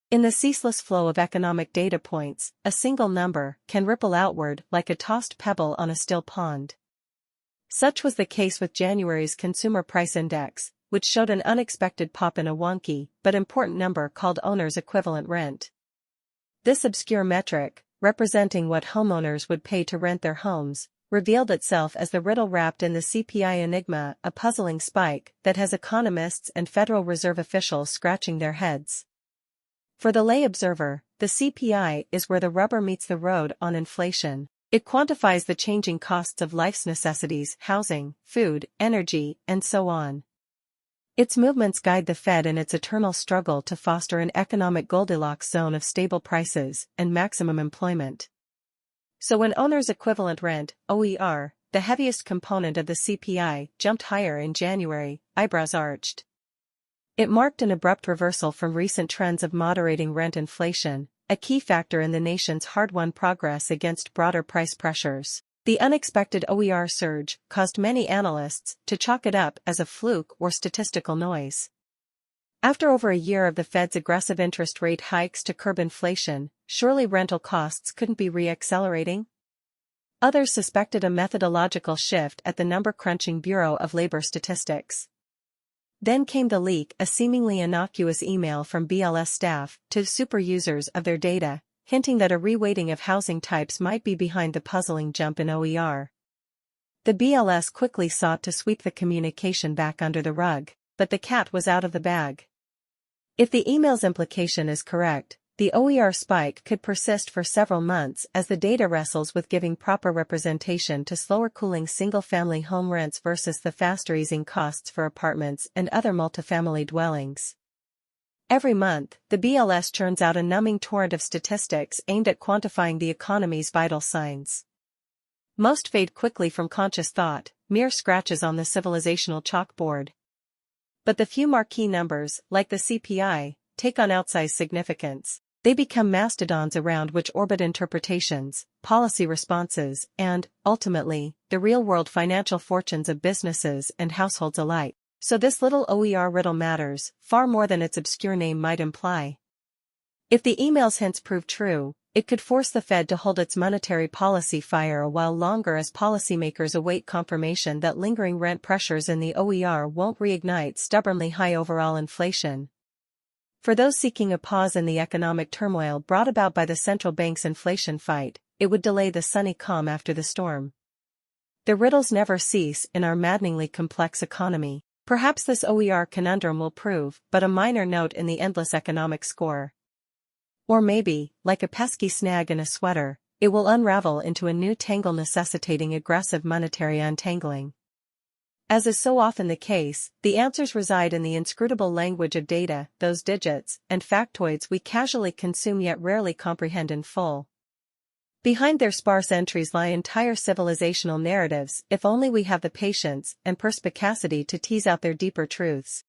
In the ceaseless flow of economic data points, a single number can ripple outward like a tossed pebble on a still pond. Such was the case with January's Consumer Price Index, which showed an unexpected pop in a wonky but important number called owner's equivalent rent. This obscure metric, representing what homeowners would pay to rent their homes, revealed itself as the riddle wrapped in the CPI Enigma, a puzzling spike that has economists and Federal Reserve officials scratching their heads. For the lay observer, the CPI is where the rubber meets the road on inflation. It quantifies the changing costs of life's necessities, housing, food, energy, and so on. Its movements guide the Fed in its eternal struggle to foster an economic Goldilocks zone of stable prices and maximum employment. So when owner's equivalent rent, OER, the heaviest component of the CPI, jumped higher in January, eyebrows arched. It marked an abrupt reversal from recent trends of moderating rent inflation, a key factor in the nation's hard-won progress against broader price pressures. The unexpected OER surge caused many analysts to chalk it up as a fluke or statistical noise. After over a year of the Fed's aggressive interest rate hikes to curb inflation, surely rental costs couldn't be re-accelerating? Others suspected a methodological shift at the number-crunching Bureau of Labor Statistics. Then came the leak, a seemingly innocuous email from BLS staff to super users of their data, hinting that a reweighting of housing types might be behind the puzzling jump in OER. The BLS quickly sought to sweep the communication back under the rug, but the cat was out of the bag. If the email's implication is correct, the OER spike could persist for several months as the data wrestles with giving proper representation to slower-cooling single-family home rents versus the faster-easing costs for apartments and other multifamily dwellings. Every month, the BLS churns out a numbing torrent of statistics aimed at quantifying the economy's vital signs. Most fade quickly from conscious thought, mere scratches on the civilizational chalkboard. But the few marquee numbers, like the CPI, take on outsized significance. They become mastodons around which orbit interpretations, policy responses, and, ultimately, the real-world financial fortunes of businesses and households alike. So this little OER riddle matters, far more than its obscure name might imply. If the email's hints prove true, it could force the Fed to hold its monetary policy fire a while longer as policymakers await confirmation that lingering rent pressures in the OER won't reignite stubbornly high overall inflation. For those seeking a pause in the economic turmoil brought about by the central bank's inflation fight, it would delay the sunny calm after the storm. The riddles never cease in our maddeningly complex economy. Perhaps this OER conundrum will prove but a minor note in the endless economic score. Or maybe, like a pesky snag in a sweater, it will unravel into a new tangle necessitating aggressive monetary untangling. As is so often the case, the answers reside in the inscrutable language of data, those digits and factoids we casually consume yet rarely comprehend in full. Behind their sparse entries lie entire civilizational narratives, if only we have the patience and perspicacity to tease out their deeper truths.